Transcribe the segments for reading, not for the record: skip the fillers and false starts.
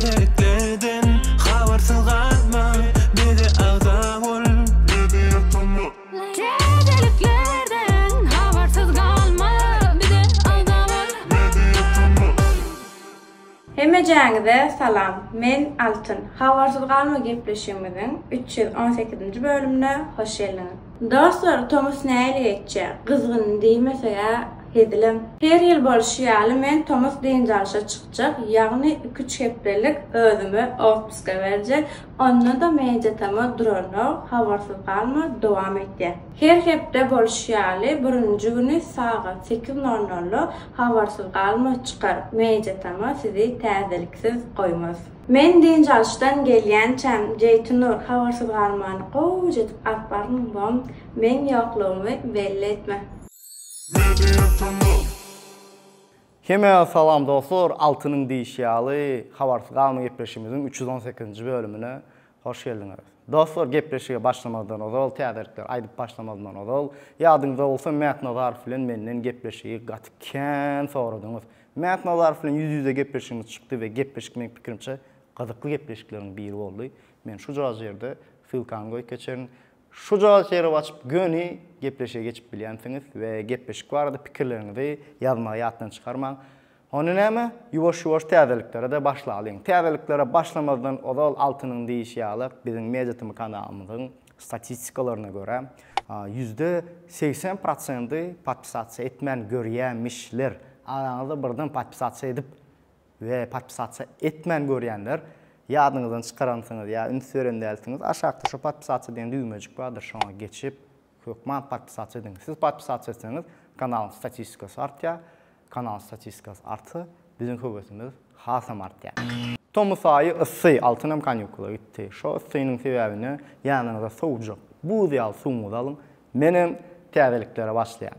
Tediriklerden habersız kalma, bir de ağda ol, bir de yatma. Tediriklerden habersız kalma, bir de ağda ol, bir de yatma. Hemmejaňyza salam. Men Altyn. Habarsız galma gepleşigimiziň 318-nji bölümine hoş geldiňiz. Dostlar, Thomas näle etjek? Gyzgyn diýmesege hedilim. Her ýyl bolşýaly men Thomas deňjalşa çykjak, ýagny 2-3 hepdelik özüme otpuska berjek. Onda da mejetama durano habarsız galma dowam etdi. Her hepde bolşýaly 1-nji güni saat 8:00 habarsız galma çykar. Mejetama sizi täzeliksiz goýmaz. Men deňjalşdan gelýänçem Jeytunur habarsız galmany gowy jetip alpbaryň bom, men ýoklugymy belli etme. Heme salam dostlar, Altynyň diýişýaly habarsız galma gepleşigimiziň 318-nji bölümine hoş geldiňiz. Dostlar, gepleşige başlamadan ozal, täzelikler aýdyp başlamadan ozal, ýadyňyzda bolsa Mäht Nazarov bilen menden gepleşigi gatykän soradyňyz. Mäht Nazarov bilen yüz-yüze gepleşigimiz çykdy we gepleşik meň pikirimçe gazykly gepleşikleriň biri boldy. Men şu jerde sylkany goýup geçerin. Şu jere açyp göni gepleşige geçip bilýänsiňiz we gepleşik barada pikirleriňizi ýazmaga ýatdan çykarmaň. Onu näme? Ýuwaş-ýuwaş täzeliklere de başlaýyn. Täzeliklere başlamadan ozal Altynyň diýişýaly biziň Mejetama kanalymyzyň statistikalaryna görä %80% podpisasiýa etmän görýänmişler. Araňyzda birden podpisasiýa edip we podpisasiýa etmän görýänler ýadyňyzdan çykaransyňyz ýa ünsören dälsiňiz aşagda şu podpisasiýa diýen düýmejik bardyr, şoňa geçip kökman podpisasiýa ediň. Siz podpisasiýa etseňiz kanal statistikasy artýar. Kanal statistikası artsa bizim höwesimiz hasam artýar. Thomas aýy issy Altynam kanyukula gitdi. Şo issynyň sebäbini ýanyňyza sowjak. Bu diýal suwmuzy alyň. Menem täzeliklere başlaýan.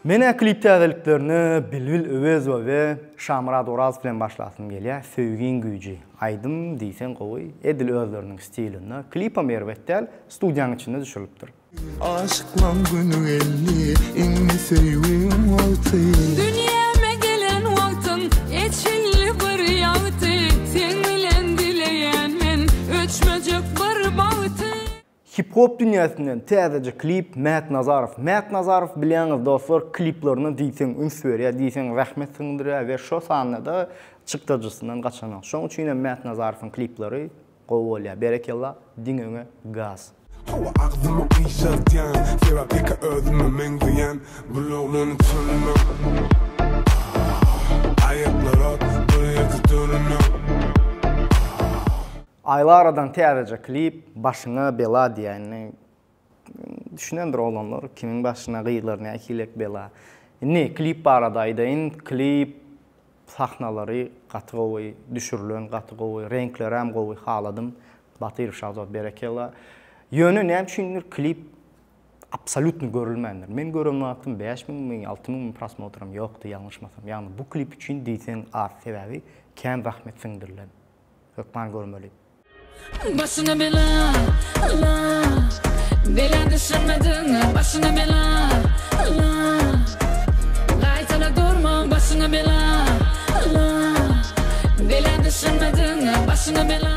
Mene klip täzeliklerini Bilbil Öwezow we Şamrad Oraz bilen başlasym gelýär. Söýgün güýji. Aýdym diýsen gowy, edil özleriniň stilinde klipa merwetdäl studiýanyň içinde düşürilipdir. Aşıklan günü elli, inni sevim altı. Dünyama gelen wagtyn eçilli bir ýagty, sen bilen dileýän men öçmejek bir bagty. Hip-hop dünýäsinden täzece klip Mäht Nazarov. Mäht Nazarov bilýäňiz dostlar, kliplerini diýsen ünsöriýär, diýsen rahmet syňdyrýar we şo sanda da çykdyjysyndan gaçanak. Şoň üçin Mäht Nazarowyň klipleri gowy bolýar. Berekellah, diňeňe gaz. Hava ağzıma inşaltyan, seva peka özüme mengiyen, bulağını tönüme. Ayaklar at, buraya tutunma. Aylar aradan täzece klip, başyna bela diýeni düşünendir olanlar, kimin başyna gyýylar, näkilek bela. Ne klip baradaýdyn, klip sahnalary gaty gowy, düşürilen gaty gowy, renkler hem gowy haladym. Batyr Şahzat berekellah. Yönü näme üçindir klip absolutny görülmendir. Men görülmädim 5000, 6000 prosmotram ýokdy, ýalňyşmasam. Ýani bu klip üçin diýsen az sebäbi kän rahmet syňdyrlar. Hökman görmeli. Başına bela, Allah, bela düşünmedin, başına bela, Allah, gaytana durma, başına bela, Allah, bela düşünmedin, başına bela.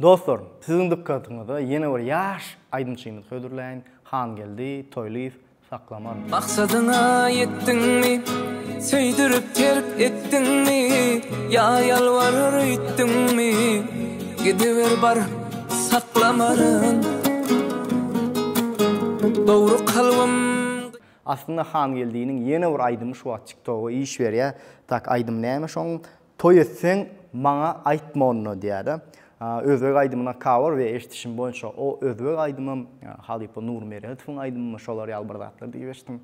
Dostlar, sizin dikkatyňizde ýene bir ýaş aýdymçyny hödürläň. Han geldi, toýlyp saklaman. Maksadyna ýetdiňmi? Söýdürüp terk etdiňmi? Ýa ýalwaryr ýetdiňmi? Gidiver bar saklamaryn. Dogry kalbym. Aslında Han geldiğinin ýene bir aýdymy şu TikTok'a iş berýär. Tak aýdym näme şoň? Toý etseň maňa aýtmanyny diýär. Özbek aýdymyna cover we eşitişim boýunça o özbek aýdymym Halypa Nurmeretowyň aýdymy şolar ýalbırdatlar diýeşdim.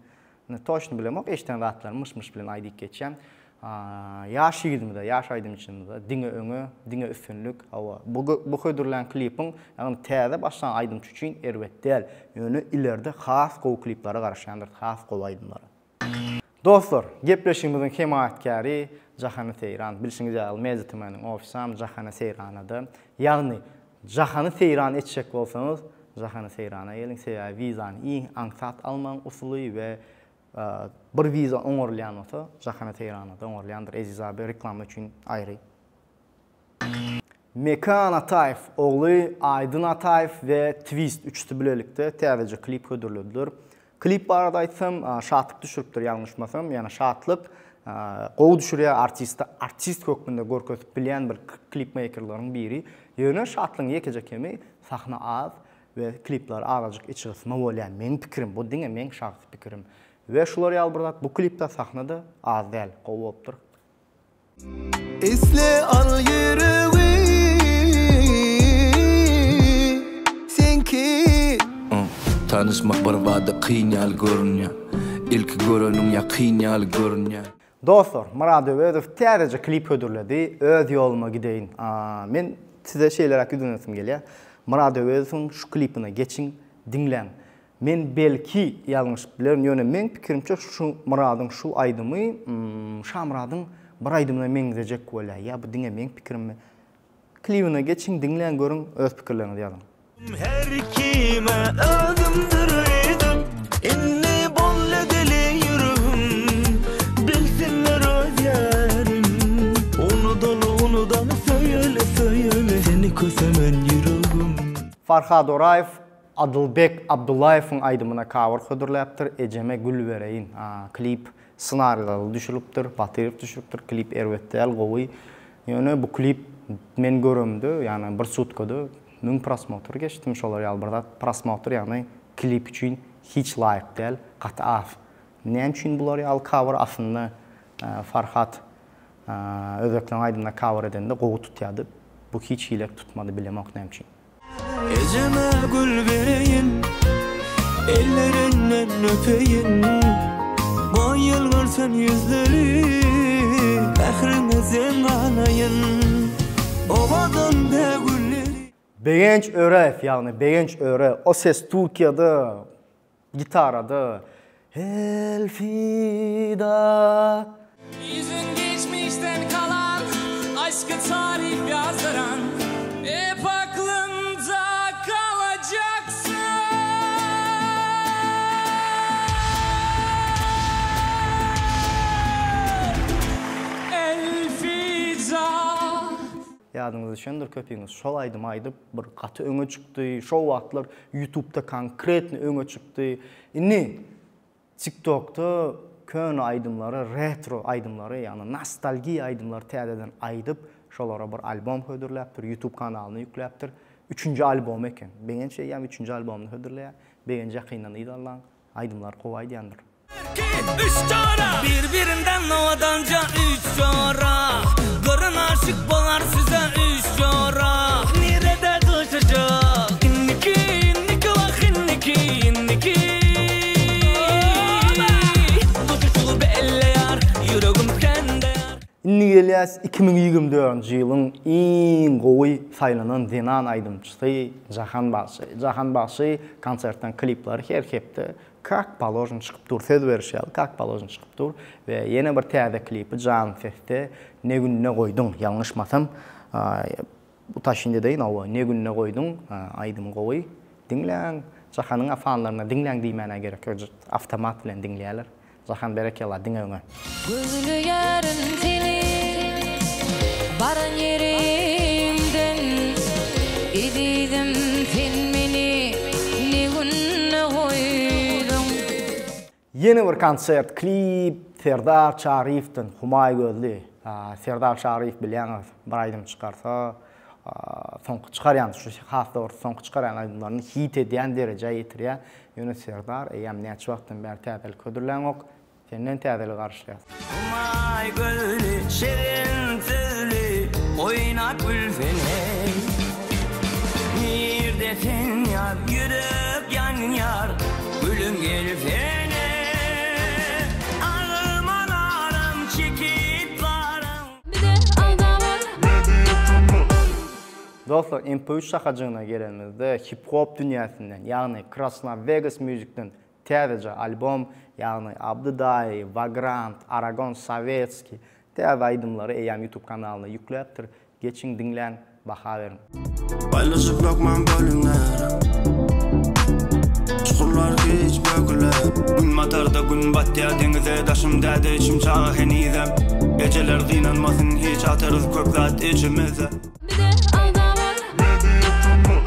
Toşny bilemok, eşiten zatlar mış bilen aýdyp geçýän. Ýaş ýigidimde, ýaş aýdym içinde diňe öňe, diňe üstünlük. Bu hödürlän klipiň ýagny täze başlan aýdym üçin erwetdäl. Ýöne ilerde has gowy kliplere garaşandyr, has gowy aýdymlar. Dostlar, gepleşigimiziň hemaýatkary Jahany Seyran, bilşiňiz ýaly Mejetamanyň ofisam Jahany Seyranada. Ýagny Jahany Seyran etjek bolsaňyz, Jahany Seyrana geliň, seýa wizany iň aňsat almaň usuly we bir viza oňorlanmasa, Jahana Teheran'da oňorlandyr. Eziz abi reklam üçin aýry. Mekan Ataev, oğlu Aydın Ataev ve Twist üçlü bilelikte täze klip hödürlediler. Klip barada aýtsam, şatlyk düşüripdir, ýalňyşmasam, ýani şatlyk gowy düşürýär artist hökmünde görkezip bilen bir klip makerlaryň biri. Ýöne şatlyň ýekejekemi sahna az ve klipler arajyk içerisinde bolýan. Men pikirim, bu diňe men şahsy pikirim. Ve şular ýalbırdat, bu klipde sahnada az däl, gowy bopdyr. Esle al yüreği senki tanışmak barbada kıynyal görünýär. İlk görünüm ýakynýal görünýär. Dostlar, Murad Övedov täze klip hödürledi. Öz ýoluma gideyin. Men size şeyler akıdınasım gelýär. Murad Övedov'un şu klipine geçin, dinlen. Men belki ýalňyş bilerim, ýöne men pikirimçe şu Murad'ın şu aýdymy, Şamrad'ın bir aýdymyna meňzejek bolýar. Ya bu diňe men pikirimmi? Klipine geçin, dinlen, görün, öz pikirlerinizi ýazın. Her kime adımdır edim, inni bolle deli yüreğim, bilsinler öz yarim. Unudan söyle, seni kösemen yüreğim. Farhad Oraýew, Adylbek Abdullaýewiň aýdymyna cover hödürläpdir. Ejeme Gülbereýin. Klip ssenariýlary düşüripdir, batyryp düşüripdir. Klip erwetdäl gowy. Ýöne bu klip men görümdi, ýani bir sutkada 1000 prosmotr geçtim. Şolar ýalbırdat prosmotr, ýani klip üçin hiç laýyk däl, gaty az. Näme üçin bular ýal cover aslında Farhad özekden aýdymyna cover edende gowy tutýardy. Bu hiç hilek tutmady, bilemek näme üçin. Eceme gül vereyim, ellerinden öpeyim. Bayılırsan yüzleri, kahrine sen ağlayın. Ovadan da gülleri. Begenç Örev, yani Begenç Örev, o ses Türkiye'de, gitarada. Elfida. Yüzün geçmişten kalan, aşkı tarif yazdıran, hep aklımda kalacaksın. Elfida. Yadınızda şendir köpüğünüz, şol aydyp bir katı öňe çykdy, şol wagtlar YouTube'da konkretni öňe çykdy. Inni TikTok'ta köni aydymlary, retro aydymlary, yani nostalgiya aydymlary täzeden aýdyp, şolara bir albom hödürläpdir, YouTube kanalyna ýükläpdir. 3-nji albom eken. Beňençe ýa 3-nji albomny hödürläýär. Beňençe ýakyndan ýydalan aydymlar gowy aýdýandyr. Üç çora, birbirinden novadanca üç çora. Görün aşık bolar size üç çora. Nerede düşecek? İnniki vah inniki. Tutuşulu belli yar, yüreğim sende yar. Inni gelýäs 2024-nji ýylyň iň gowy saýlanan denan aýdymçysy Jahan Baxşy konsertden klipleri her hepde kak poложен çıkıp dur, söz berişýär, kak poложен çıkıp dur ve ýene bir täze klipi Jan Feste ne gününe goýdun, ýalňyşmasam bu taşynda deýin, awa ne gününe goýdun, aýdym gowy. Dinleň, Jahanyň afanlaryna dinleň diýmene gerek yok, awtomat bilen dinleýärler. Jahan berekeler, dinleňe. Gözlü yarın seni baran yerimden gididim sen meni ne günne koydun. Yeni bir konsert, klip Serdar Şarif'ten Humay Gözlü. Serdar Şarif bilýäňiz, bir aýdym çykarsa, soňky çykarýan, şu hafta soňky çykarýan aýdymlaryny hit edýän derejä ýetirýär. Ýöne Serdar, eýem näçe wagtdan bäri täzel ködürläňok, senden täzeli garşylar. Humay gölü, şerin sözlü, oýnap gülfeni. Nirde sen ýar, ýürek ýanyar, gülüm gelfeni. Dostlar, MP3 şahacığına gelenimizde hip-hop dünyasından, yani Krasna Vegas müzikten täze albom, yani Abduday, Vagrant, Aragon Sovetski täze aýdymlary eýam YouTube kanalyna ýükläpdir. Geçin dinlen, baha berin. Paylaşıp bakmam bölümler. Çukurlar hiç böküle Gün matarda gün batya denize Daşım däde içim çağı henizem Geceler kıynanmasın hiç atarız kök zat içimize Bir de adam ol.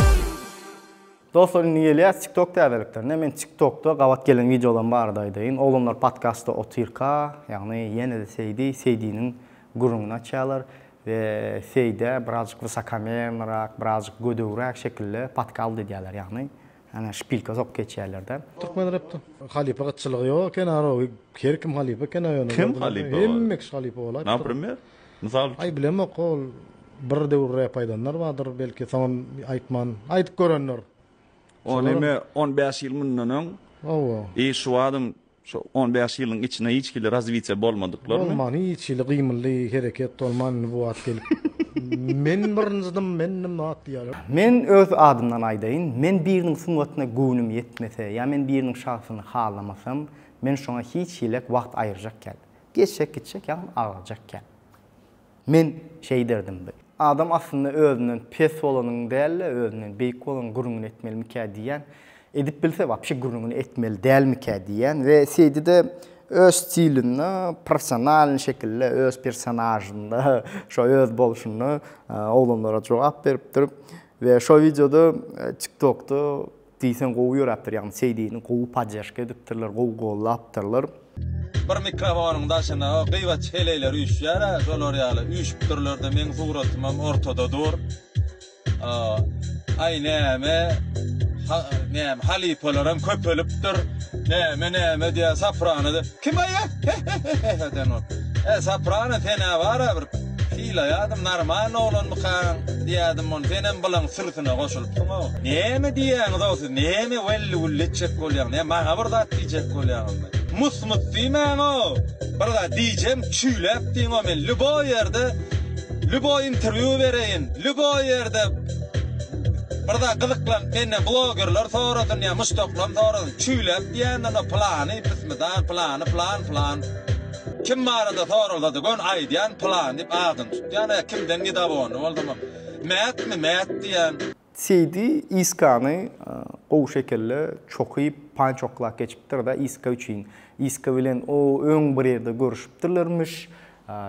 Dostlar, niýelýär TikTok täzeliklerine. Men TikTokda gawat gelen videolar bardaýdyn. Olanlar podcastda otirka, ýagny ýene de Seydiniň guruňuna çalar we Seyde birazjyk wysakamernarak, birazjyk gödöwrak şekilde podcast edýärler, ýagny ana şpilka sok geçýärlerden. Türkmen rapta. Halipa gatçylygy ýok, kenara her kim halipa kenara. Kim halipa? Hemmek halipa bolar. Naprimjer? Misal Ay bilemok ol bir döwür rap aýdanlar bardyr, belki tamam aýtman, aýtyp görenler. o neme 15 ýyl mundan Owa. şu adam şu 15 ýylyň içine hiç kile razwitsa bolmadyklar mı? Olman hiç ile gymly hereket olman bu at gelip. Men birinizdim, menim at diýär. Men öz adymdan aýdaýyn. Men biriniň sunnatyna göwnüm ýetmese, ýa men biriniň şahsyny halamasam, men şoňa hiç ýylak wagt aýyrjak kel. Geçecek, ýa agajak kel. Men şey derdim. Adam aslında özünden pes bolanyň däl, özünden beýik bolan guruňyny etmeli mikä diýen. Edip bilse wapşy guruňyny etmeli däl mikä diýen we Seydi de öz stilini, personal şekilde öz personajynda şo öz bolşuny oğlanlara jogap beripdir we şo videoda TikTokda diýsen gowy ýörapdir, ýagny Seydiň gowy padjaşka edipdirler, gowy gollapdyrlar. Bir mikrofonyň daşyna gıýbat çeleýler üýşýär, şolar ýaly üýşüp durlerde men suratymam ortada dur. Ay näme? Näme halipalaram köpelipdir. Näme diýä safranydy. Kim aýa? Safrany tene bara bir hila ýadym normal oglan mykan diýädim on senem bilen sırtyna goşulypdyň. Näme diýäň dostum? Näme welli bolýar? Näme maňa bir zat diýjek bolýar? Musmut diýmän o. Bir zat diýjem çüýläp diýen o men lübo ýerde lübo interview bereýin. Lübo ýerde bir zat gyzyklan menne blogerler soradan ýa mustaqlam soradan çüýläp diýenden o plany bismidan plan. Kim barada soruldy gön aýdýan plan diýip agyn tutýan kimden nida bonu boldum. Mät diýen. Seydi İskany gowy şekilde çokyp pançoklak geçipdir da İska üçin. İska bilen o öň bir ýerde görüşipdirlermiş.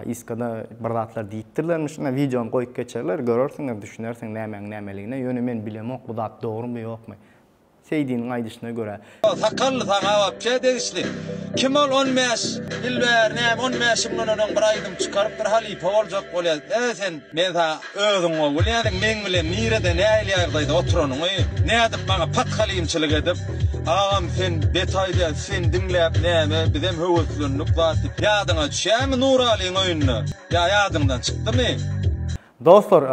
İskada bir zatlar diýipdirlermiş. Ana videony goýup geçerler, görersiňiz, düşünersiň nämeligine. Ýöne men bilemok bu zat dogrymy ýokmy. Seydiň aýdyşyna görä. Sakally saňa wapça degişli. Kim ol 15 ýyl 15 ýylyň bir aýdym çykaryp bir halipa boljak bolýar. Sen men ta özüň o bolýaryň men bilen nirede näýilýärdi oturanyň. Nädip maňa pat halimçilik edip, agam sen detaýda sen dinläp näme bizem höwüslenip batyp ýadyňa düşämi Nuralyň öýüne? Ýadyňdan çykdymy? Dostlar,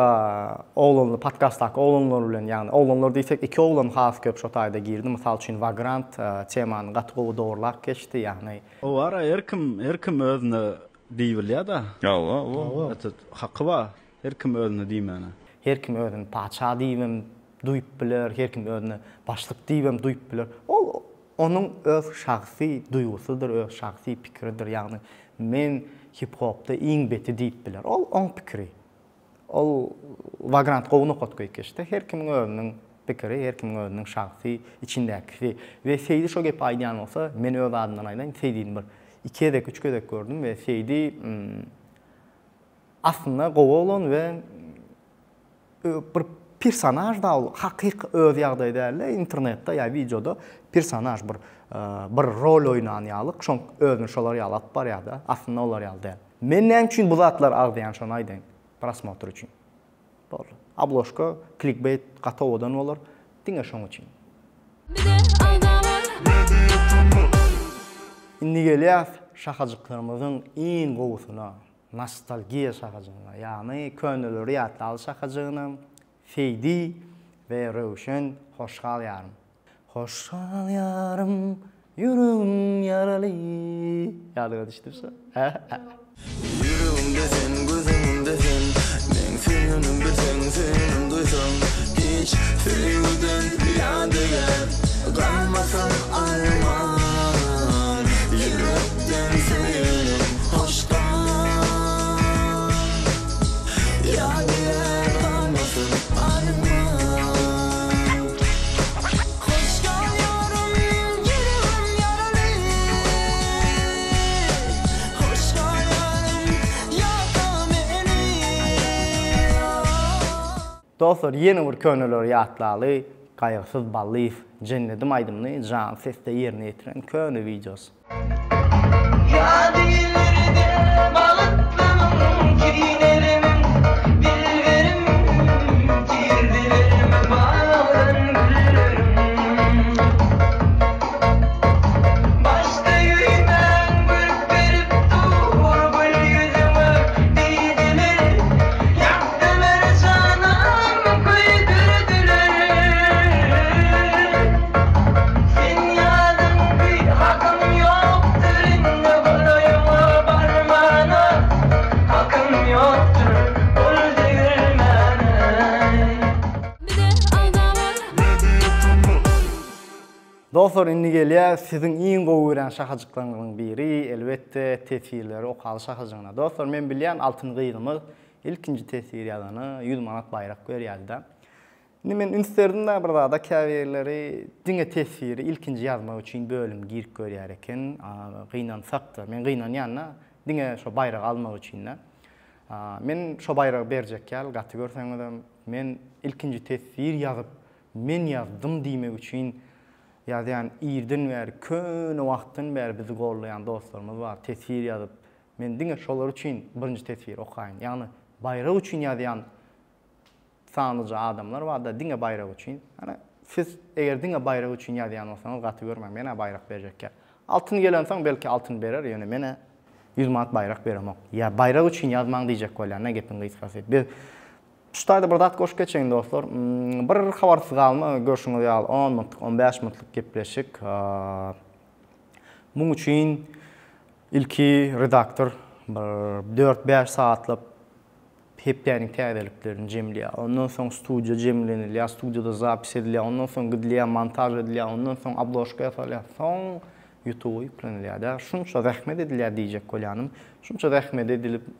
oğlanlı podcast'taki oğlanlar bilen, yani oğlanlar diýsek iki oğlan has köp şo taýda girdi. Mysal üçin Vagrant temanyny gatgowy dogurlak geçdi, ýagny. O ara erkim özüne diýilýär da. O. Haqqy bar. Erkim özüne diýmän. Her kim özüni paça diýmem duýup biler, her kim özüni başlyk diýmem duýup biler. Onuň öz şahsy duýgusydyr, öz şahsy pikiridir, ýagny men hip-hopda iň beti diýip biler. Ol oň pikiri. Ol Vagrant gowunu gotgoýup geçdi. Her kimiň özüniň pikiri, her kimiň özüniň şahsy içindäki we Seydi şo gep aýdýan bolsa, men öz adymdan aýdaýyn, Seydiň bir 2-dek 3-dek gördüm we Seydi aslında gowy bolan we bir personaj da hakyky öz ýagdaýda internetde ýa videoda personaj bir rol oýnanýarlyk, şoň özüni şolar ýalat bar ýa-da, aslında olar ýaldy. Men näme üçin bu zatlar agdaýan şonu aýdaýyn. Просмотр üçün. Bol. Abloşka, clickbait gatowadan bolar. Diňe şoň üçün. Bir de adam ol. Indi gelýär şahajyklarymyzyň iň gowusyna, nostalgiya şahajagyna, ýagny könülleri ýatlaly şahajagyna, Seydi we Röwşen hoşgal ýarym. Hoşgal ýarym, ýürüm ýaraly. Ýalyga düşdürse. Yüreğimde sen, gözümde sen, men senin bilsen, senin duysan, hiç sevgiden yadigar, kalmasın arman, yürekten senin hoşkan, yadigar kalmasın arman. Hoşkan yarım, Dostlar, yeni bir könüller yatlalı, qayğısız ballayıp, cennetim aydımını can sesde yerine yetiren könü videosu. Dostlar, indi gelýär sizin iň gowuran şahajyklarynyň biri elbetde tesirleri okaly şahajygyna. Dostlar, men bilýän altyn gyýdymy ilkinji tesir ýazany 100 manat baýrak berýärdi. Men Instagramda bir zada käbirleri diňe tesiri ilkinji ýazmak üçin bölüm girip görýär eken. Gynansak men gynan ýanyna diňe şo baýrak almak üçin. Men şo baýragy berjek ýal, gaty görseňiz men ilkinji tesir ýazyp men ýazdym diýmek üçin ýa-da ýerden bäri köne wagtdan bäri bizi gorlayan dostlarymyz bar. Tesir ýazyp men diňe şolar üçin birinji tesir okaýyn. Ýagny baýrak üçin ýazýan sanyjy adamlar bar da diňe baýrak üçin. Ana siz eger diňe baýrak üçin ýazýan bolsaňyz gaty görmäň, mene baýrak berjekler. Altyn gelensäň belki altyn berer, ýöne mene 100 manat baýrak beremok. Ýa baýrak üçin ýazmaň diýjek bolýar, ne gepin gysgaty. Biz şutaýda bir dat goşup geçeň dostlar. Bir habarsyz galma görüşüňiz ýal 10 minutlyk, 15 minutlyk gepleşik. Muň üçin ilki redaktor 4-5 saatlyk hepdeniň täzeliklerini jemleýär. Ondan soň studiýa jemlenilýär, studiýada zapis edilýär, ondan soň gidilýär, montaj edilýär, ondan soň obloşka ýasalýar. Soň YouTube ýüklenilýär. Şunça rahmet edilýär diýjek bolýanym. Şunça rahmet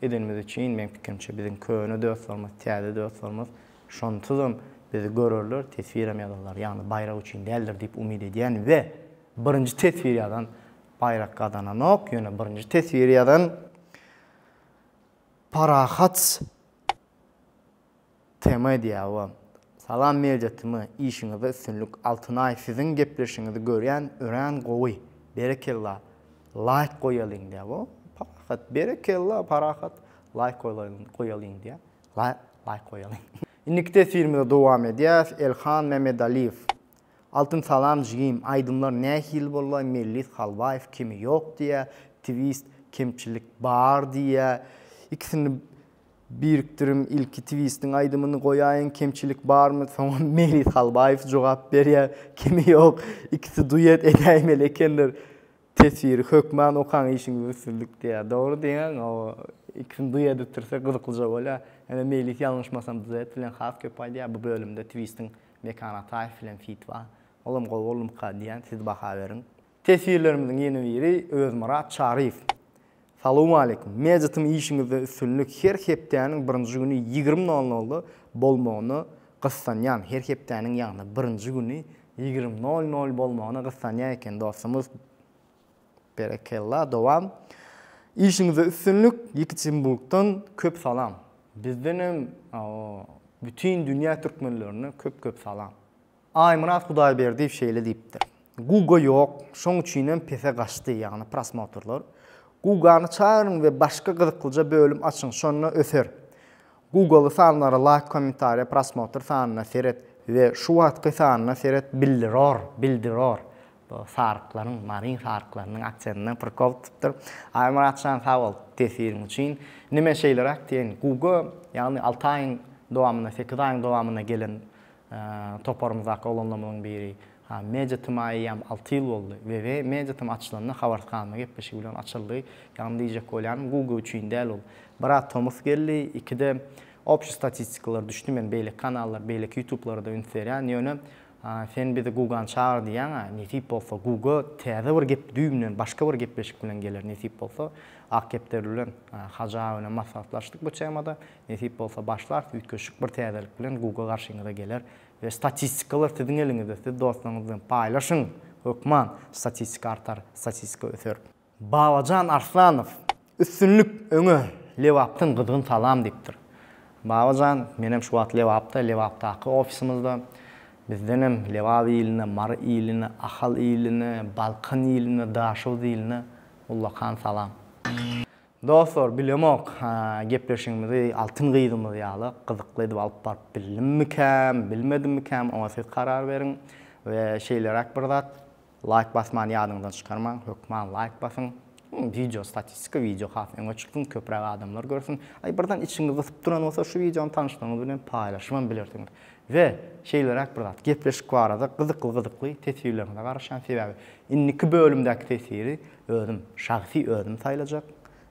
edilmesi için men pikirimçe bizim köne dostlarymyz, täze dostlarymyz şontudan bizi görürler, tesir edýärler. Ýagny baýrak üçin däldir diýip umyd edýän we birinji tesir ýadan baýrak gazananok, ýöne birinji tesir ýadan parahat tema edýär. Salam mevjatmy, işiňizde üstünlük Altınay sizin gepleşiňizi görýän ören gowy. Berekella, like koyalyň diýär. Parahat berekella, parahat like koyalyň diýär. Like koyalyň. Indiki tesirimize dowam edýär. Elhan Memedaliýew. Altın salam jigim, aydymlar nähil bolýar, Mellis Halbaýew kimi ýok diýär. Twist kemçilik bar diýär. İkisini biriktirim, ilki Twist'in aydymyny goýaýyn, kemçilik barmy? Soň Mellis Halbaýew jogap berýär, kimi ýok. İkisi duet edäýmel ekenler. Tesiri hökman okan işiňiz üstünlük diýär. Dogry diýen, o ikisini duet etdirse gyzyklyja bolýar. Ene Mellis ýalňyşmasam duet bilen has köp aýdýar. Bu bölümde Twist'in Mekan Ataýew bilen feat bar. Olam gol bolum diýen, siz baha berin. Tesirlerimiziň ýeni biri Özmurat Çaryf. Salamu aleykum. Mejatym işiňizde üstünlük her hepdeniň birinji güni 20:00 bolmagyny gyssanýan. Her hepdeniň ýagny birinji güni 20:00 bolmagyny gyssanýar eken dostumuz. Berekella dowam. İşiňizde üstünlük Yekaterinburgdan köp salam. Bizdenim bütün dünýä türkmenlerine köp salam. Aymurat Hudaýberdiýew şeýle diýipdir. Google ýok, şoň üçin pese gaçdy, ýagny prosmotorlar. Google'ny çağırın we başga gyzyklyja bölüm açyň, şonu öser. Google sanlara like, kommentariýa, prosmotor sanyna seret we şu wagtky sanyna seret bildirer. Bu sarıklaryň, marin sarıklarynyň aksentyny prokopdypdyr. Aymurat şan sawal tesirim üçin nime şeýler aktiýen Google, ýagny 6 aýyň dowamyna, 8 aýyň dowamyna gelen toparymyzda olanlarymyň biri. Mejatym aýam 6 ýyl boldy we mejatym açylanyna habarskanyna gepleşik bilen açyldy. Ýagny diýjek bolýan Google üçin däl ol. Bir Thomas geldi, ikide opşy statistikalar düşdi, men beýle kanallar, beýle YouTube'larda ünserýän ýöne sen bizi Google'an çağır diýen, nesip bolsa Google täze bir gep düýümden başga bir gepleşik bilen geler, nesip bolsa ak gepler bilen haja bilen maslahatlaşdyk bu temada, nesip bolsa başlar üýtgeşik bir täzelik bilen Google garşyňyza geler ve statistikalar siziň eliňizde, siz dostlaryňyzdan paýlaşyň, hökman statistika artar, statistika öser. Babajan Arslanow üstünlük öňe lewapdan gyzgyn salam diýipdir. Babacan, menem şu wagt Lewap'taki ofisimizde bizdenim Lewap iline, Mar iline, Ahal iline, Balkan iline, Daşoz iline Ullahan salam. Dostlar, bilemok, gepleşigimizi altın gıydymyzy ýaly gyzykly edip alyp baryp bilmekam, bilmedimkam, oňa siz karar berin we şeýlerak bir zat like basman ýadyňdan çykarmaň, hökman like basyň. Video statistika video hasyňa çykdym, köpräk adamlar görsün. Ay birden içiňizde ýatyp duran bolsa şu videony tanışdygyňyz bilen paýlaşman bilersiňiz. We şeýlerak bir zat gepleşik barada gyzykly tesirlerine garaşan sebäbi inniki bölümdäki tesiri özüm şahsy özüm saýlajak.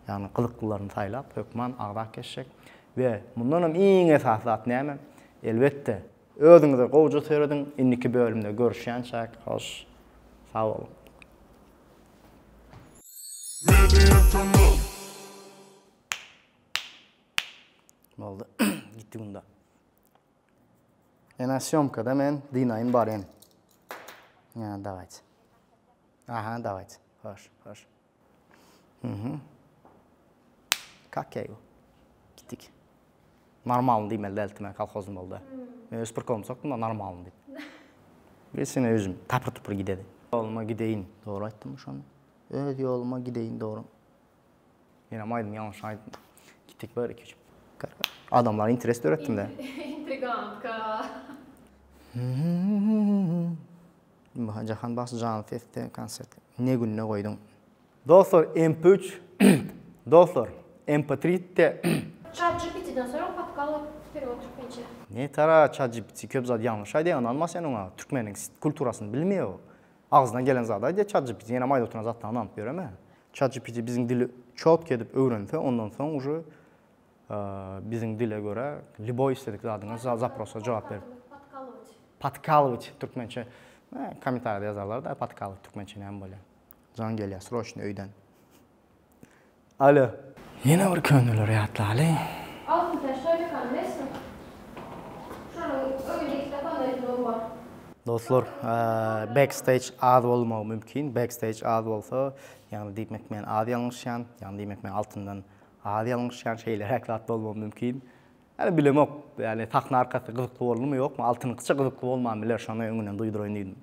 Yani kılıklılarını saylap, hökman ağdak geçecek. Ve bundan en esas zat näme? Elbette, özüňize gowja seredin, inniki bölümde görüşýänçäk, hoş, sağ olun. Oldu, gitti bunda. Ena syomkada men Dinaýyn baryn. Ya, davayt. Aha, davayt. Hoş. Как я его? Gittik. Normalni diýmeli deltime kolhozum boldu. Men öz pirkom sokdum da normalni diýip. Bir sene özüm tapır gidedi. Yoluma gideyin. Doğru aýtdym şonu. Öz yoluma gideyin doğru. Ýene maýdym ýalňyş aýtdym. Gittik böyle keçip. Adamlar interes öğrettim de. Intrigantka. Jahan Bas Can Feste konsert. Ne gününe koydum. Dostlar MP3. Dostlar MP3'te ChatGPT'den sonra patkalı periyod türkmençe. Ne tara ChatGPT köp zat yanlış aýdy, anlamaz sen ona türkmeniň kulturasyny bilmeýär. Ağzına gelen zat aýdy, ChatGPT ýene maýda oturan zatdan anlap bereme. ChatGPT biziň dili çok kedip öwrense, ondan soň uje biziň dile göre liboy istedik zadyňa zaprosa jogap berip. Patkaloviç türkmençe. Kommentarda yazarlar da Patkaloviç türkmençe näme bolýar. Jan gelýär, sroşny öýden. Alo. Yine bir könüller yatlaly. Altın taşları kandesin. Şunu öyle istafanları var. Dostlar, backstage az bolmagy mümkin. Backstage az bolsa, ýani diýmek men az ýalňyşýan, ýani diýmek men altyndan az ýalňyşýan şeýler haklat bolmagy mümkin. Ýani bilemok, ýani takna arkasy gyzykly bolmaly ýokmy? Altynykça gyzykly bolmaly biler, şonu öňünden duýduraýyn diýdim.